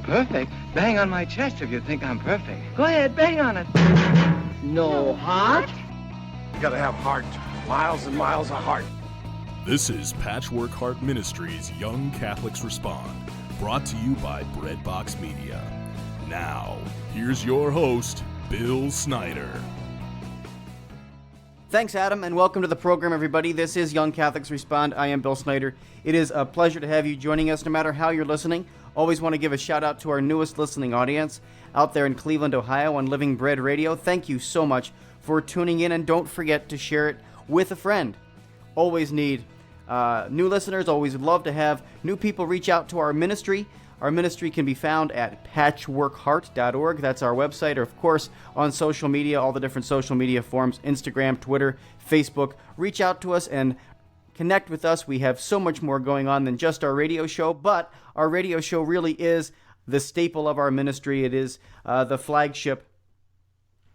Perfect? Bang on my chest if you think I'm perfect. Go ahead, bang on it. No heart? You gotta have heart. Miles and miles of heart. This is Patchwork Heart Ministries' Young Catholics Respond, brought to you by Breadbox Media. Now, here's your host, Bill Snyder. Thanks, Adam, and welcome to the program, everybody. This is Young Catholics Respond. I am Bill Snyder. It is a pleasure to have you joining us, no matter how you're listening. Always want to give a shout-out to our newest listening audience out there in Cleveland, Ohio on Living Bread Radio. Thank you so much for tuning in, and don't forget to share it with a friend. Always need new listeners. Always would love to have new people reach out to our ministry. Our ministry can be found at patchworkheart.org. That's our website, or of course on social media, all the different social media forums, Instagram, Twitter, Facebook. Reach out to us and connect with us. We have so much more going on than just our radio show, but our radio show really is the staple of our ministry. It is the flagship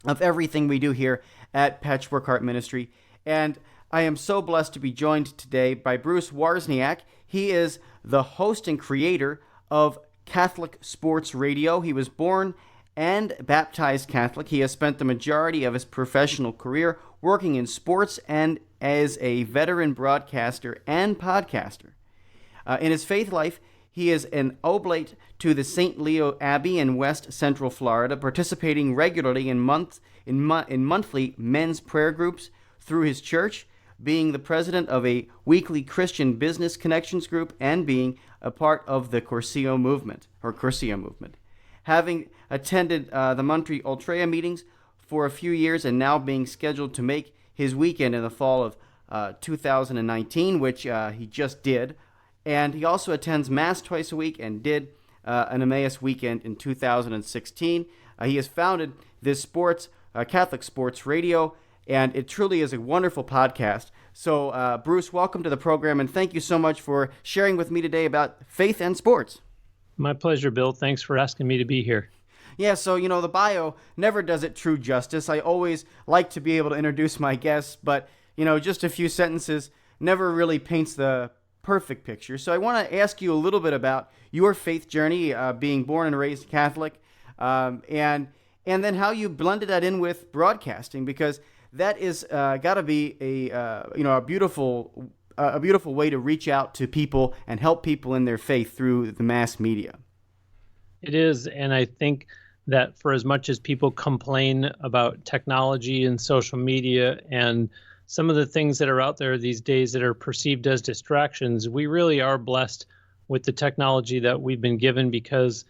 of everything we do here at Patchwork Heart Ministry. And I am so blessed to be joined today by Bruce Wawrzyniak. He is the host and creator of Catholic Sports Radio. He was born and baptized Catholic. He has spent the majority of his professional career working in sports and as a veteran broadcaster and podcaster. In his faith life, he is an oblate to the St. Leo Abbey in West Central Florida, participating regularly in monthly men's prayer groups through his church, being the president of a weekly Christian business connections group, and being a part of the Curcio movement. Having attended the Monte Ultrea meetings for a few years, and now being scheduled to make his weekend in the fall of 2019, which he just did. And he also attends Mass twice a week and did an Emmaus weekend in 2016. He has founded this Catholic Sports Radio, and it truly is a wonderful podcast. So, Bruce, welcome to the program, and thank you so much for sharing with me today about faith and sports. My pleasure, Bill. Thanks for asking me to be here. Yeah, so, the bio never does it true justice. I always like to be able to introduce my guests, but, just a few sentences never really paints the perfect picture. So I want to ask you a little bit about your faith journey, being born and raised Catholic, and then how you blended that in with broadcasting, because that is got to be a beautiful way to reach out to people and help people in their faith through the mass media. It is, and I think that for as much as people complain about technology and social media and some of the things that are out there these days that are perceived as distractions, we really are blessed with the technology that we've been given, because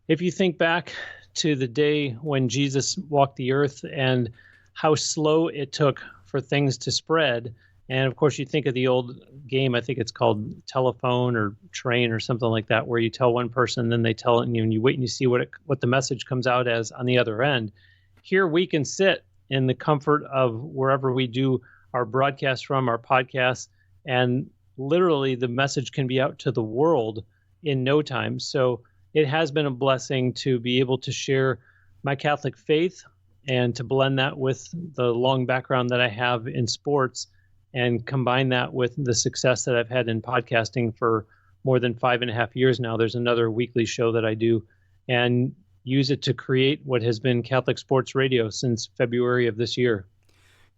if you think back to the day when Jesus walked the earth and how slow it took for things to spread, and of course you think of the old game, I think it's called telephone or train or something like that, where you tell one person, then they tell it, and you wait and you see what the message comes out as on the other end. Here we can sit in the comfort of wherever we do our broadcast from, our podcasts, and literally the message can be out to the world in no time. So it has been a blessing to be able to share my Catholic faith and to blend that with the long background that I have in sports and combine that with the success that I've had in podcasting for more than 5.5 years now. There's another weekly show that I do, and use it to create what has been Catholic Sports Radio since February of this year.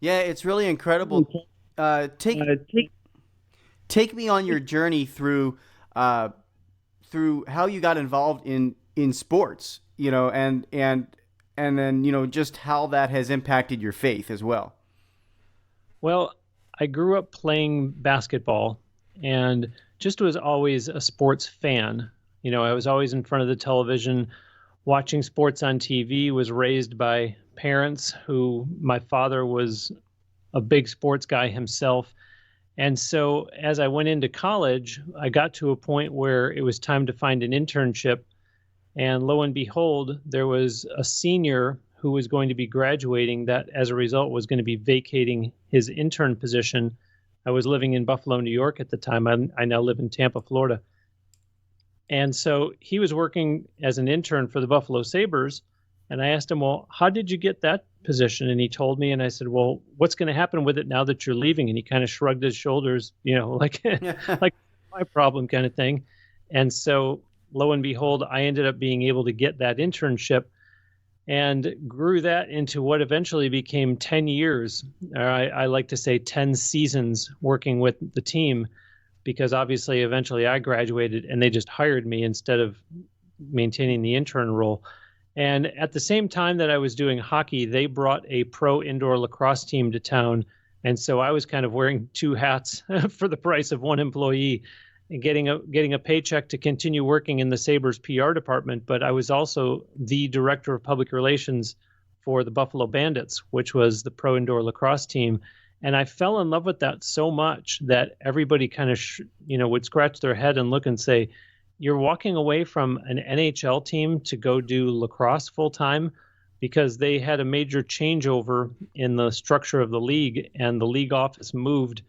Yeah, it's really incredible. Take me on your journey through how you got involved in sports, and then just how that has impacted your faith as well. Well, I grew up playing basketball and just was always a sports fan. I was always in front of the television watching sports on TV, was raised by parents who, my father was a big sports guy himself. And so as I went into college, I got to a point where it was time to find an internship. And lo and behold, there was a senior who was going to be graduating that as a result was going to be vacating his intern position. I was living in Buffalo, New York at the time. I now live in Tampa, Florida. And so he was working as an intern for the Buffalo Sabres. And I asked him, well, how did you get that position? And he told me, and I said, well, what's going to happen with it now that you're leaving? And he kind of shrugged his shoulders, like my problem kind of thing. And so lo and behold, I ended up being able to get that internship and grew that into what eventually became 10 years. I like to say 10 seasons working with the team, because obviously eventually I graduated and they just hired me instead of maintaining the intern role. And at the same time that I was doing hockey, they brought a pro indoor lacrosse team to town. And so I was kind of wearing two hats for the price of one employee, and getting a paycheck to continue working in the Sabres PR department. But I was also the director of public relations for the Buffalo Bandits, which was the pro indoor lacrosse team. And I fell in love with that so much that everybody kind of, would scratch their head and look and say, you're walking away from an NHL team to go do lacrosse full time, because they had a major changeover in the structure of the league, and the league office moved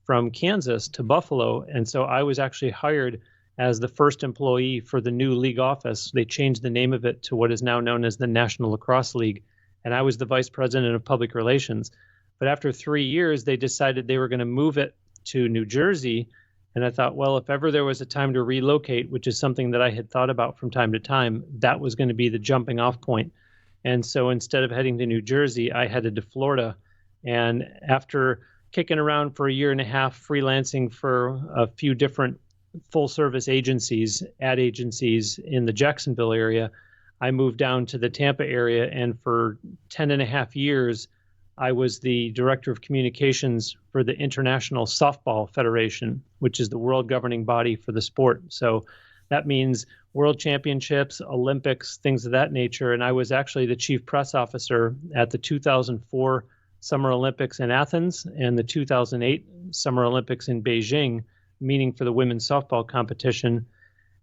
from Kansas to Buffalo. And so I was actually hired as the first employee for the new league office. They changed the name of it to what is now known as the National Lacrosse League. And I was the vice president of public relations. But after 3 years, they decided they were going to move it to New Jersey. And I thought, well, if ever there was a time to relocate, which is something that I had thought about from time to time, that was going to be the jumping off point. And so instead of heading to New Jersey, I headed to Florida. And after kicking around for a year and a half, freelancing for a few different full service agencies, ad agencies in the Jacksonville area, I moved down to the Tampa area. And for 10 and a half years, I was the director of communications for the International Softball Federation, which is the world governing body for the sport. So that means world championships, Olympics, things of that nature. And I was actually the chief press officer at the 2004 Summer Olympics in Athens and the 2008 Summer Olympics in Beijing, meaning for the women's softball competition.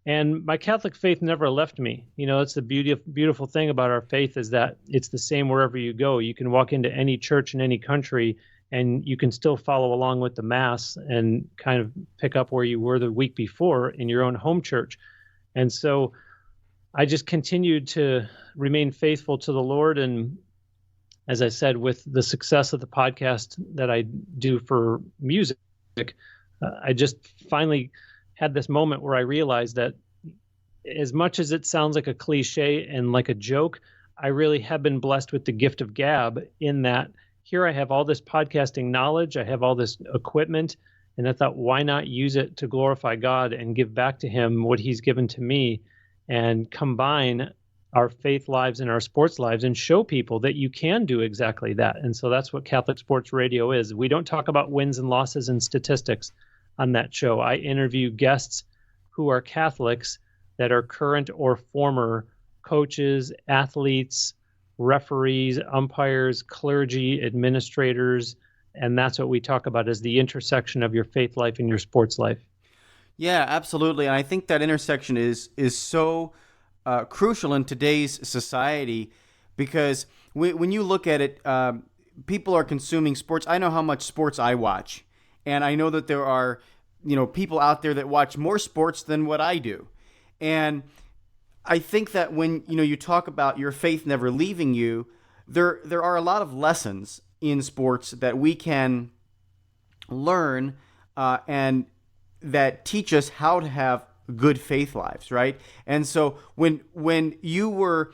And my Catholic faith never left me. That's the beautiful thing about our faith, is that it's the same wherever you go. You can walk into any church in any country and you can still follow along with the Mass and kind of pick up where you were the week before in your own home church. And so I just continued to remain faithful to the Lord. And as I said, with the success of the podcast that I do for music, I just finally had this moment where I realized that, as much as it sounds like a cliche and like a joke, I really have been blessed with the gift of gab, in that here I have all this podcasting knowledge, I have all this equipment, and I thought, why not use it to glorify God and give back to him what he's given to me, and combine our faith lives and our sports lives and show people that you can do exactly that. And so that's what Catholic Sports Radio is. We don't talk about wins and losses and statistics on that show. I interview guests who are Catholics that are current or former coaches, athletes, referees, umpires, clergy, administrators, and that's what we talk about, as the intersection of your faith life and your sports life. Yeah, absolutely. And I think that intersection is so crucial in today's society, because when you look at it, people are consuming sports. I know how much sports I watch, and I know that there are people out there that watch more sports than what I do. And I think that when you talk about your faith never leaving you, there are a lot of lessons in sports that we can learn and that teach us how to have good faith lives, right? And so when you were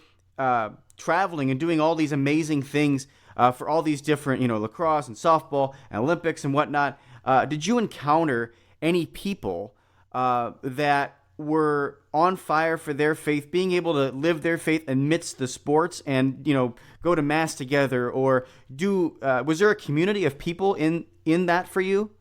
traveling and doing all these amazing things for all these different lacrosse and softball and Olympics and whatnot, did you encounter any people that were on fire for their faith, being able to live their faith amidst the sports and go to mass together, or was there a community of people in that for you?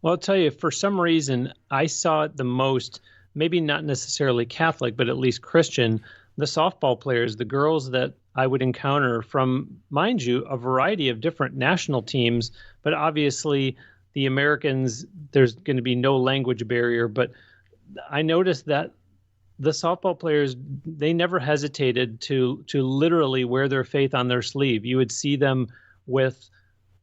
Well, I'll tell you, for some reason, I saw it the most, maybe not necessarily Catholic, but at least Christian, the softball players, the girls that I would encounter from, mind you, a variety of different national teams, but obviously the Americans, there's going to be no language barrier, but I noticed that the softball players, they never hesitated to literally wear their faith on their sleeve. You would see them with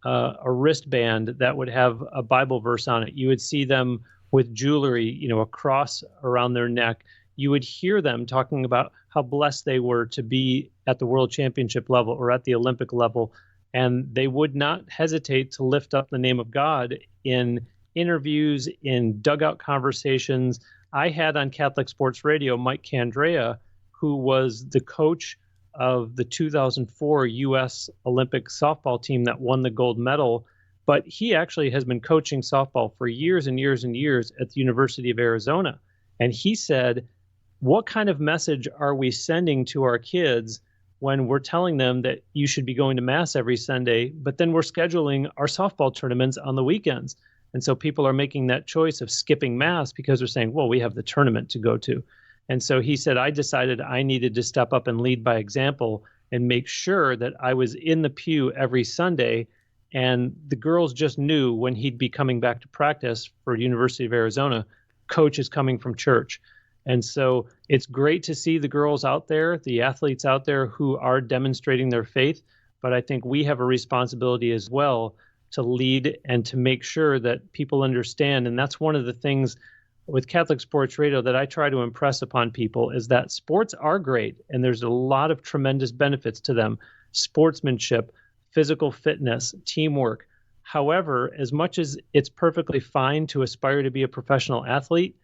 a wristband that would have a Bible verse on it. You would see them with jewelry, a cross around their neck. You would hear them talking about how blessed they were to be at the world championship level or at the Olympic level. And they would not hesitate to lift up the name of God in interviews, in dugout conversations. I had on Catholic Sports Radio Mike Candrea, who was the coach of the 2004 U.S. Olympic softball team that won the gold medal. But he actually has been coaching softball for years and years and years at the University of Arizona. And he said, what kind of message are we sending to our kids when we're telling them that you should be going to Mass every Sunday, but then we're scheduling our softball tournaments on the weekends? And so people are making that choice of skipping Mass because they're saying, well, we have the tournament to go to. And so he said, I decided I needed to step up and lead by example and make sure that I was in the pew every Sunday. And the girls just knew when he'd be coming back to practice for University of Arizona, coach is coming from church. And so it's great to see the girls out there, the athletes out there who are demonstrating their faith. But I think we have a responsibility as well to lead and to make sure that people understand. And that's one of the things with Catholic Sports Radio that I try to impress upon people is that sports are great and there's a lot of tremendous benefits to them. Sportsmanship, physical fitness, teamwork. However, as much as it's perfectly fine to aspire to be a professional athlete,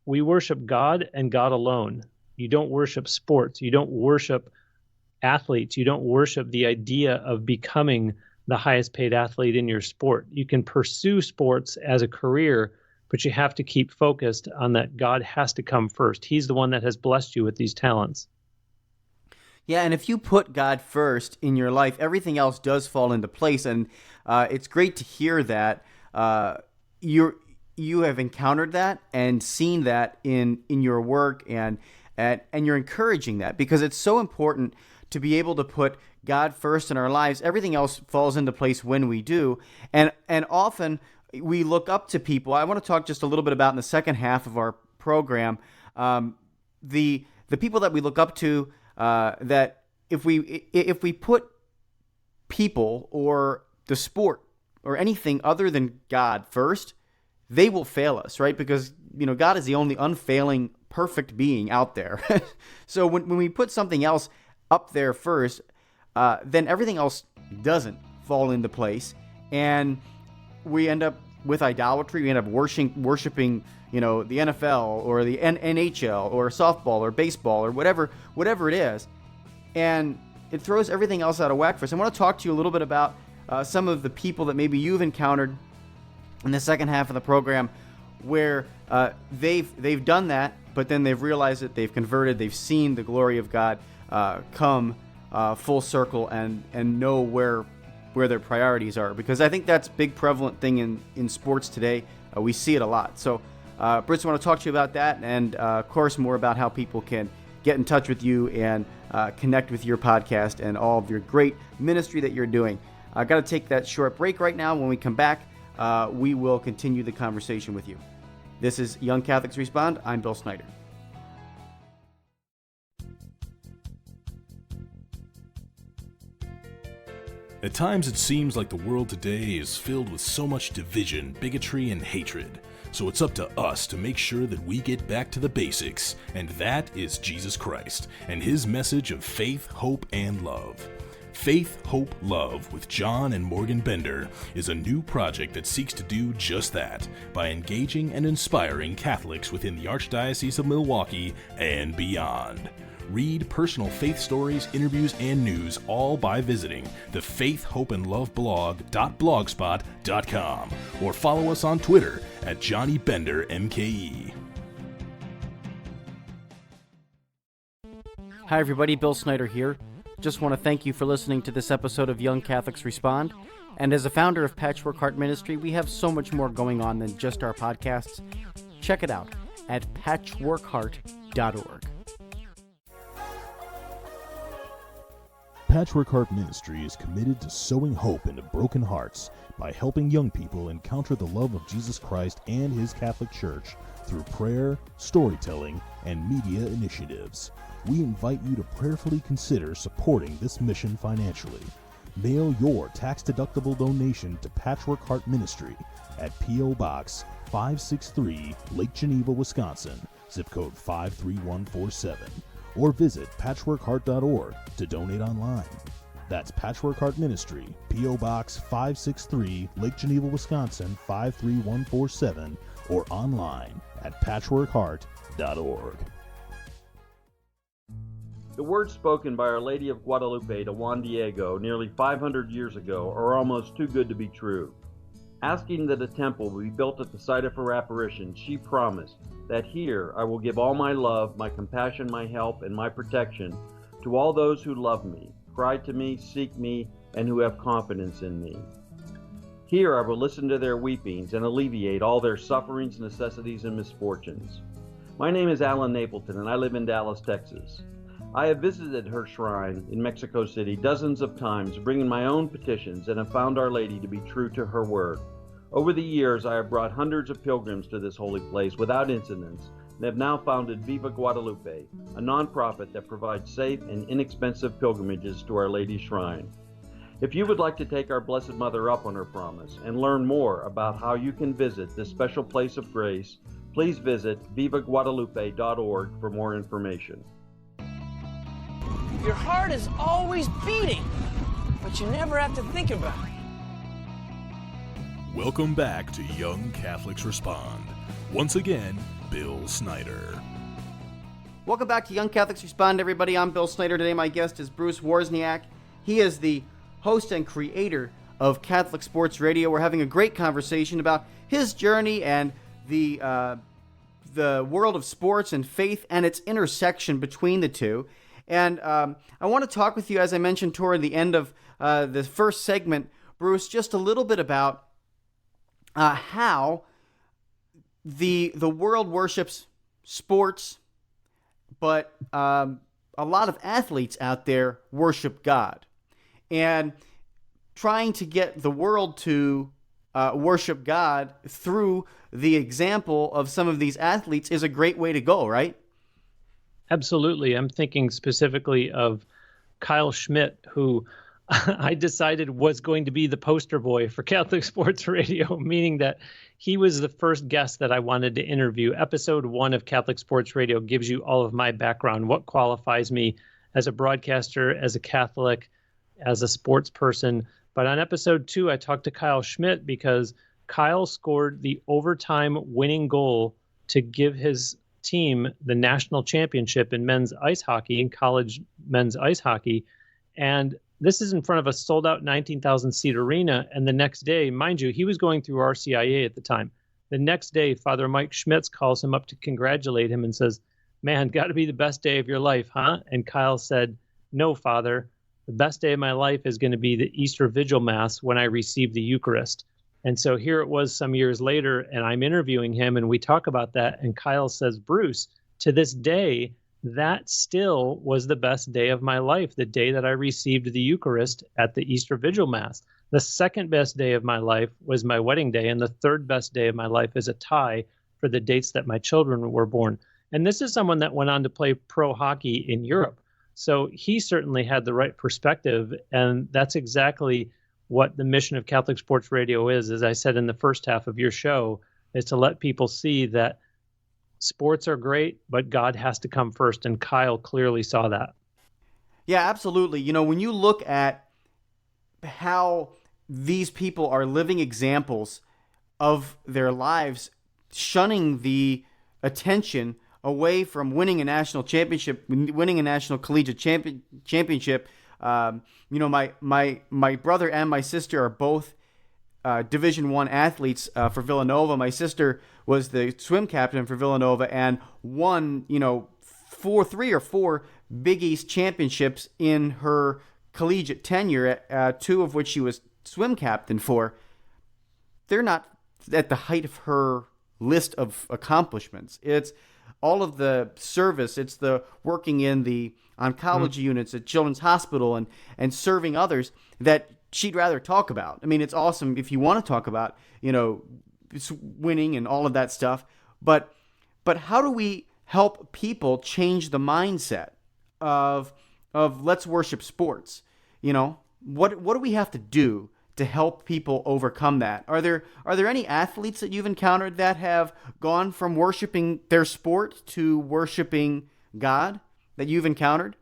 we worship God and God alone. You don't worship sports. You don't worship athletes. You don't worship the idea of becoming the highest paid athlete in your sport. You can pursue sports as a career, but you have to keep focused on that God has to come first. He's the one that has blessed you with these talents. Yeah, and if you put God first in your life, everything else does fall into place. And it's great to hear that you have encountered that and seen that in your work, and you're encouraging that because it's so important to be able to put God first in our lives. Everything else falls into place when we do, and often we look up to people. I want to talk just a little bit about in the second half of our program the people that we look up to. That if we put people or the sport or anything other than God first, they will fail us, right? Because God is the only unfailing, perfect being out there. So when we put something else up there first, then everything else doesn't fall into place, and we end up with idolatry. We end up worshiping, the NFL or the NHL or softball or baseball or whatever it is, and it throws everything else out of whack for us. I want to talk to you a little bit about some of the people that maybe you've encountered in the second half of the program where they've done that, but then they've realized that they've converted, they've seen the glory of God come full circle and know where their priorities are. Because I think that's a big prevalent thing in sports today. We see it a lot. So, Bruce, I want to talk to you about that and, of course, more about how people can get in touch with you and connect with your podcast and all of your great ministry that you're doing. I've got to take that short break right now. When we come back, we will continue the conversation with you. This is Young Catholics Respond. I'm Bill Snyder. At times it seems like the world today is filled with so much division, bigotry, and hatred. So it's up to us to make sure that we get back to the basics, and that is Jesus Christ and his message of faith, hope, and love. Faith, Hope, Love with John and Morgan Bender is a new project that seeks to do just that by engaging and inspiring Catholics within the Archdiocese of Milwaukee and beyond. Read personal faith stories, interviews, and news all by visiting the Faith, Hope, and Love blog.blogspot.com or follow us on Twitter at Johnny Bender MKE. Hi everybody, Bill Snyder here. Just want to thank you for listening to this episode of Young Catholics Respond. And as a founder of Patchwork Heart Ministry, we have so much more going on than just our podcasts. Check it out at patchworkheart.org. Patchwork Heart Ministry is committed to sowing hope into broken hearts by helping young people encounter the love of Jesus Christ and his Catholic Church through prayer, storytelling, and media initiatives. We invite you to prayerfully consider supporting this mission financially. Mail your tax-deductible donation to Patchwork Heart Ministry at P.O. Box 563, Lake Geneva, Wisconsin, zip code 53147, or visit patchworkheart.org to donate online. That's Patchwork Heart Ministry, P.O. Box 563, Lake Geneva, Wisconsin 53147, or online at patchworkheart.org. The words spoken by Our Lady of Guadalupe to Juan Diego nearly 500 years ago are almost too good to be true. Asking that a temple be built at the site of her apparition, she promised that here I will give all my love, my compassion, my help, and my protection to all those who love me, cry to me, seek me, and who have confidence in me. Here I will listen to their weepings and alleviate all their sufferings, necessities, and misfortunes. My name is Alan Napleton, and I live in Dallas, Texas. I have visited her shrine in Mexico City dozens of times, bringing my own petitions, and have found Our Lady to be true to her word. Over the years, I have brought hundreds of pilgrims to this holy place without incidents, and have now founded Viva Guadalupe, a nonprofit that provides safe and inexpensive pilgrimages to Our Lady's shrine. If you would like to take our Blessed Mother up on her promise and learn more about how you can visit this special place of grace, please visit vivaguadalupe.org for more information. Your heart is always beating, but you never have to think about it. Welcome back to Young Catholics Respond. Once again, Bill Snyder. Welcome back to Young Catholics Respond, everybody. I'm Bill Snyder. Today my guest is Bruce Wawrzyniak. He is the host and creator of Catholic Sports Radio. We're having a great conversation about his journey and the world of sports and faith and its intersection between the two. And I want to talk with you, as I mentioned toward the end of the first segment, Bruce, just a little bit about how the world worships sports, but a lot of athletes out there worship God. And trying to get the world to worship God through the example of some of these athletes is a great way to go, right? Absolutely. I'm thinking specifically of Kyle Schmidt, who I decided was going to be the poster boy for Catholic Sports Radio, meaning that he was the first guest that I wanted to interview. Episode 1 of Catholic Sports Radio gives you all of my background, what qualifies me as a broadcaster, as a Catholic, as a sports person. But on episode 2, I talked to Kyle Schmidt because Kyle scored the overtime winning goal to give his team the national championship in men's ice hockey, in college men's ice hockey. And this is in front of a sold out 19,000 seat arena. And the next day, mind you, he was going through RCIA at the time. The next day, Father Mike Schmitz calls him up to congratulate him and says, "Man, got to be the best day of your life, huh?" And Kyle said, "No, Father, the best day of my life is going to be the Easter Vigil Mass when I receive the Eucharist." And so here it was some years later, and I'm interviewing him, and we talk about that. And Kyle says, "Bruce, to this day, that still was the best day of my life, the day that I received the Eucharist at the Easter Vigil Mass. The second best day of my life was my wedding day, and the third best day of my life is a tie for the dates that my children were born." And this is someone that went on to play pro hockey in Europe. So he certainly had the right perspective, and that's exactly what the mission of Catholic Sports Radio is, as I said in the first half of your show, is to let people see that sports are great, but God has to come first, and Kyle clearly saw that. Yeah, absolutely. You know, when you look at how these people are living examples of their lives, shunning the attention away from winning a national championship, winning a national collegiate championship. You know, my brother and my sister are both Division I athletes for Villanova. My sister was the swim captain for Villanova and won, you know, 3 or 4 Big East championships in her collegiate tenure, 2 of which she was swim captain for. They're not at the height of her list of accomplishments. It's all of the service. It's the working in the oncology units at Children's Hospital and serving others that she'd rather talk about. I mean, it's awesome if you want to talk about, you know, winning and all of that stuff. But how do we help people change the mindset of let's worship sports? You know, what do we have to do to help people overcome that? Are there any athletes that you've encountered that have gone from worshiping their sport to worshiping God that you've encountered?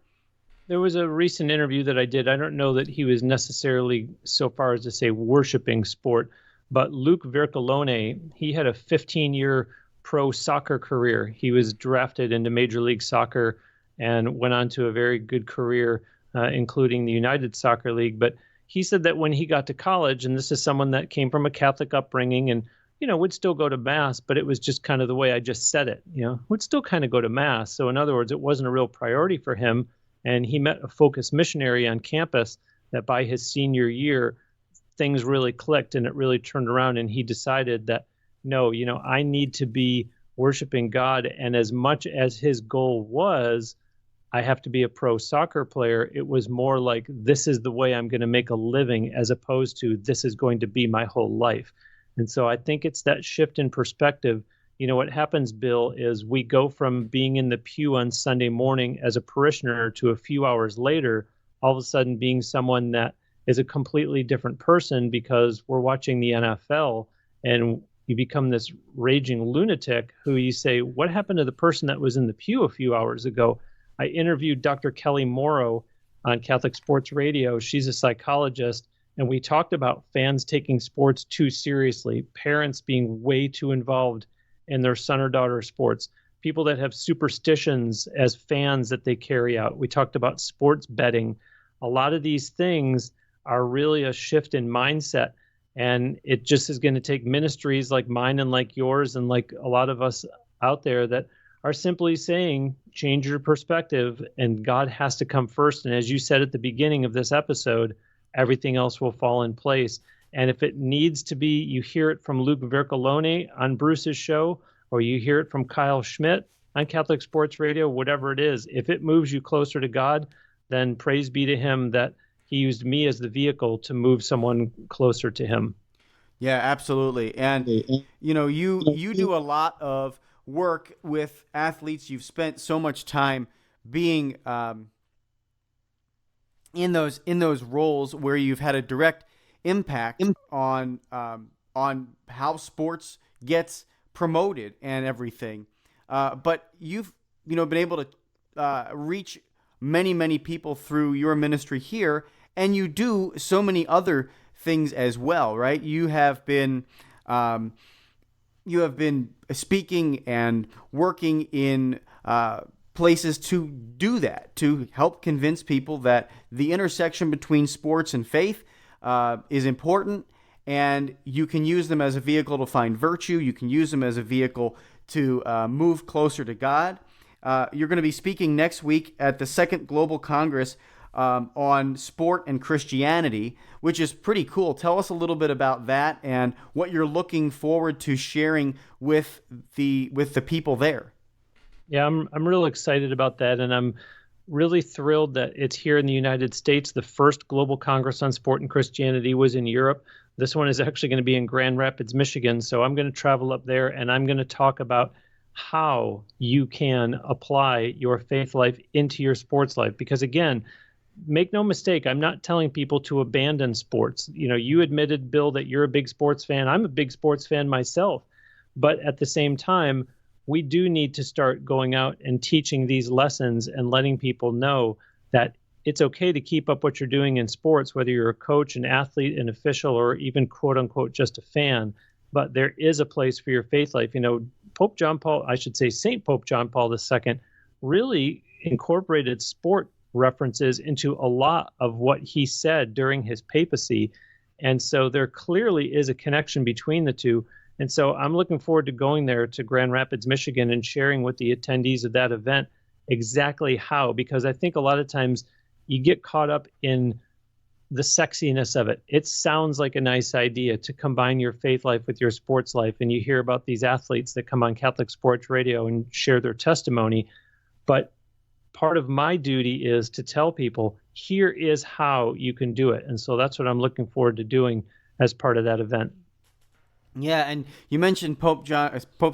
There was a recent interview that I did. I don't know that he was necessarily so far as to say worshiping sport, But Luke Vercellone, he had a 15-year pro soccer career. He was drafted into Major League Soccer and went on to a very good career, including the United Soccer League. But he said that when he got to college, and this is someone that came from a Catholic upbringing and, would still go to Mass, but it was just kind of the way I just said it, would still kind of go to Mass. So in other words, it wasn't a real priority for him. And he met a focused missionary on campus that by his senior year, things really clicked and it really turned around. And he decided that, no, I need to be worshiping God. And as much as his goal was, I have to be a pro soccer player, it was more like, this is the way I'm going to make a living, as opposed to this is going to be my whole life. And so I think it's that shift in perspective. What happens, Bill, is we go from being in the pew on Sunday morning as a parishioner to a few hours later, all of a sudden being someone that is a completely different person because we're watching the NFL, and you become this raging lunatic who you say, what happened to the person that was in the pew a few hours ago? I interviewed Dr. Kelly Morrow on Catholic Sports Radio. She's a psychologist, and we talked about fans taking sports too seriously, parents being way too involved in their son or daughter sports, people that have superstitions as fans that they carry out. We talked about sports betting. A lot of these things are really a shift in mindset, and it just is going to take ministries like mine and like yours and like a lot of us out there that are simply saying, change your perspective, and God has to come first. And as you said at the beginning of this episode, everything else will fall in place. And if it needs to be, you hear it from Luke Vercellone on Bruce's show, or you hear it from Kyle Schmidt on Catholic Sports Radio, whatever it is, if it moves you closer to God, then praise be to him that he used me as the vehicle to move someone closer to him. Yeah, absolutely. And, you do a lot of work with athletes. You've spent so much time being in those roles where you've had a direct impact on how sports gets promoted and everything. But you've been able to reach many people through your ministry here, and you do so many other things as well, right? You have been speaking and working in places to do that, to help convince people that the intersection between sports and faith is important, and you can use them as a vehicle to find virtue. You can use them as a vehicle to move closer to God. You're going to be speaking next week at the Second Global Congress on sport and Christianity, which is pretty cool. Tell us a little bit about that and what you're looking forward to sharing with the people there. Yeah, I'm real excited about that, and I'm really thrilled that it's here in the United States. The first Global Congress on Sport and Christianity was in Europe. This one is actually going to be in Grand Rapids, Michigan. So I'm going to travel up there, and I'm going to talk about how you can apply your faith life into your sports life. Because again, make no mistake, I'm not telling people to abandon sports. You admitted, Bill, that you're a big sports fan. I'm a big sports fan myself. But at the same time, we do need to start going out and teaching these lessons and letting people know that it's okay to keep up what you're doing in sports, whether you're a coach, an athlete, an official, or even quote unquote just a fan. But there is a place for your faith life. St. Pope John Paul II really incorporated sport references into a lot of what he said during his papacy. And so there clearly is a connection between the two. And so I'm looking forward to going there to Grand Rapids, Michigan, and sharing with the attendees of that event exactly how, because I think a lot of times you get caught up in the sexiness of it. It sounds like a nice idea to combine your faith life with your sports life. And you hear about these athletes that come on Catholic Sports Radio and share their testimony. But part of my duty is to tell people, here is how you can do it. And so that's what I'm looking forward to doing as part of that event. Yeah, and you mentioned Pope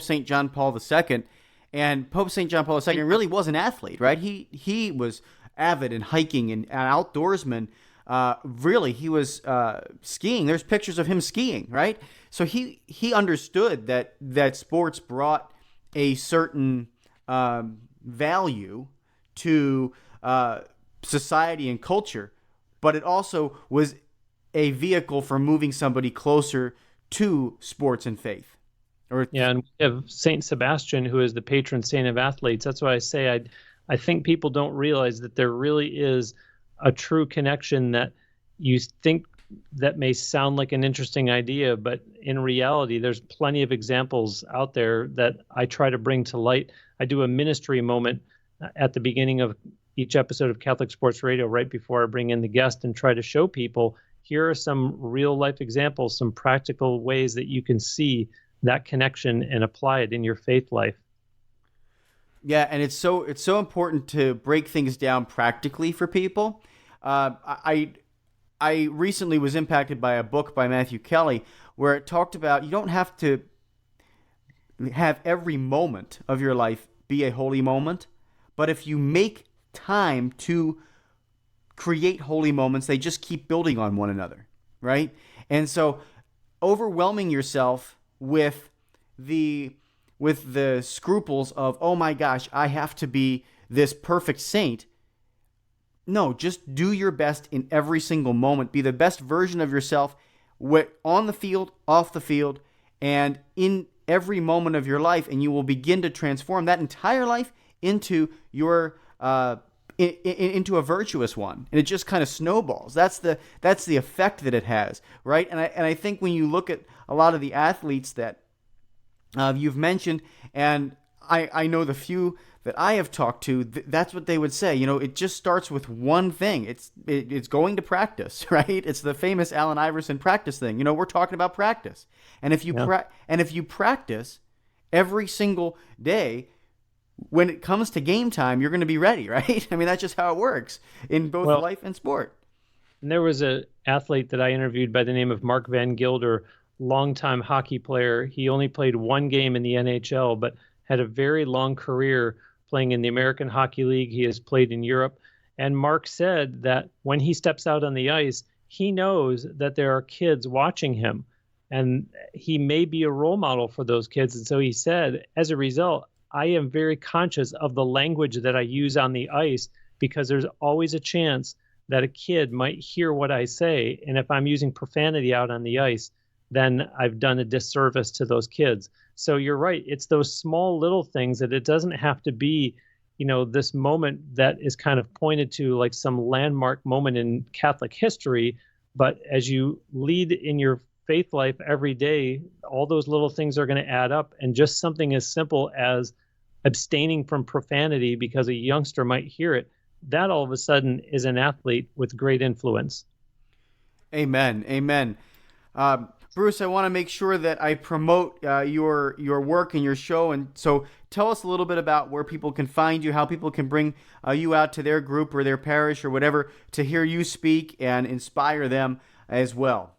St. John Paul II, and Pope St. John Paul II really was an athlete, right? He was avid in hiking and an outdoorsman. Really, he was skiing. There's pictures of him skiing, right? So he understood that sports brought a certain value to society and culture, but it also was a vehicle for moving somebody closer to sports and faith. Yeah, and we have Saint Sebastian, who is the patron saint of athletes. That's why I say I think people don't realize that there really is a true connection that you think that may sound like an interesting idea, but in reality, there's plenty of examples out there that I try to bring to light. I do a ministry moment at the beginning of each episode of Catholic Sports Radio right before I bring in the guest and try to show people, here are some real life examples, some practical ways that you can see that connection and apply it in your faith life. Yeah, and it's so important to break things down practically for people. I recently was impacted by a book by Matthew Kelly where it talked about you don't have to have every moment of your life be a holy moment, but if you make time to create holy moments, they just keep building on one another, right? And so overwhelming yourself with the scruples of, oh my gosh, I have to be this perfect saint. No, just do your best in every single moment. Be the best version of yourself on the field, off the field, and in every moment of your life, and you will begin to transform that entire life into your into a virtuous one, and it just kind of snowballs. That's the effect that it has, right? And I think when you look at a lot of the athletes that you've mentioned, and I know the few that I have talked to, that's what they would say. It just starts with one thing. It's going to practice, right? It's the famous Allen Iverson practice thing. We're talking about practice, and if you practice every single day, when it comes to game time, you're going to be ready, right? I mean, that's just how it works in both life and sport. And there was an athlete that I interviewed by the name of Mark Van Gilder, longtime hockey player. He only played one game in the NHL, but had a very long career playing in the American Hockey League. He has played in Europe. And Mark said that when he steps out on the ice, he knows that there are kids watching him, and he may be a role model for those kids. And so he said, as a result, I am very conscious of the language that I use on the ice, because there's always a chance that a kid might hear what I say. And if I'm using profanity out on the ice, then I've done a disservice to those kids. So you're right. It's those small little things that it doesn't have to be, this moment that is kind of pointed to like some landmark moment in Catholic history. But as you lead in your faith life every day, all those little things are going to add up. And just something as simple as abstaining from profanity because a youngster might hear it, that all of a sudden is an athlete with great influence. Amen. Amen. Bruce, I want to make sure that I promote your work and your show. And so tell us a little bit about where people can find you, how people can bring you out to their group or their parish or whatever to hear you speak and inspire them as well.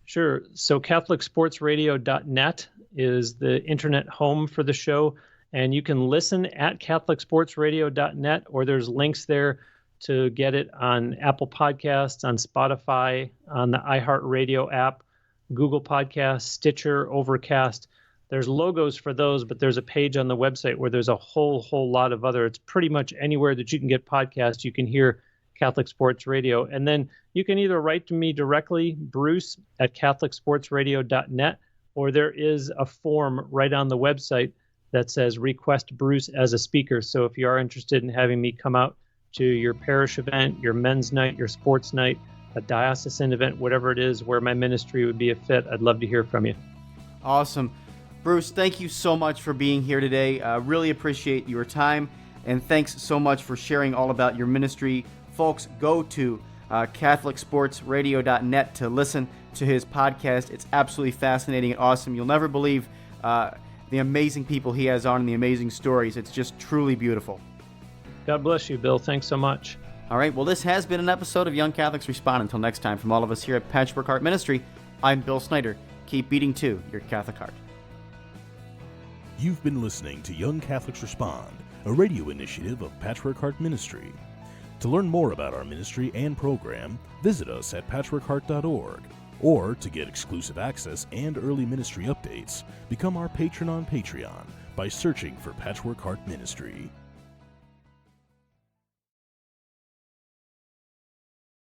Sure. So CatholicSportsRadio.net is the internet home for the show. And you can listen at CatholicSportsRadio.net, or there's links there to get it on Apple Podcasts, on Spotify, on the iHeartRadio app, Google Podcasts, Stitcher, Overcast. There's logos for those, but there's a page on the website where there's a whole lot of other. It's pretty much anywhere that you can get podcasts, you can hear Catholic Sports Radio. And then you can either write to me directly, Bruce at CatholicSportsRadio.net, or there is a form right on the website that says request Bruce as a speaker. So if you are interested in having me come out to your parish event, your men's night, your sports night, a diocesan event, whatever it is where my ministry would be a fit, I'd love to hear from you. Awesome. Bruce, thank you so much for being here today. Really appreciate your time, and thanks so much for sharing all about your ministry. Folks, go to CatholicSportsRadio.net to listen to his podcast. It's absolutely fascinating and awesome. You'll never believe the amazing people he has on and the amazing stories. It's just truly beautiful. God bless you, Bill. Thanks so much. All right, well, this has been an episode of Young Catholics Respond. Until next time, from all of us here at Patchwork Heart Ministry, I'm Bill Snyder. Keep beating to your Catholic heart. You've been listening to Young Catholics Respond, a radio initiative of Patchwork Heart Ministry. To learn more about our ministry and program, visit us at patchworkheart.org. Or to get exclusive access and early ministry updates, become our patron on Patreon by searching for Patchwork Heart Ministry.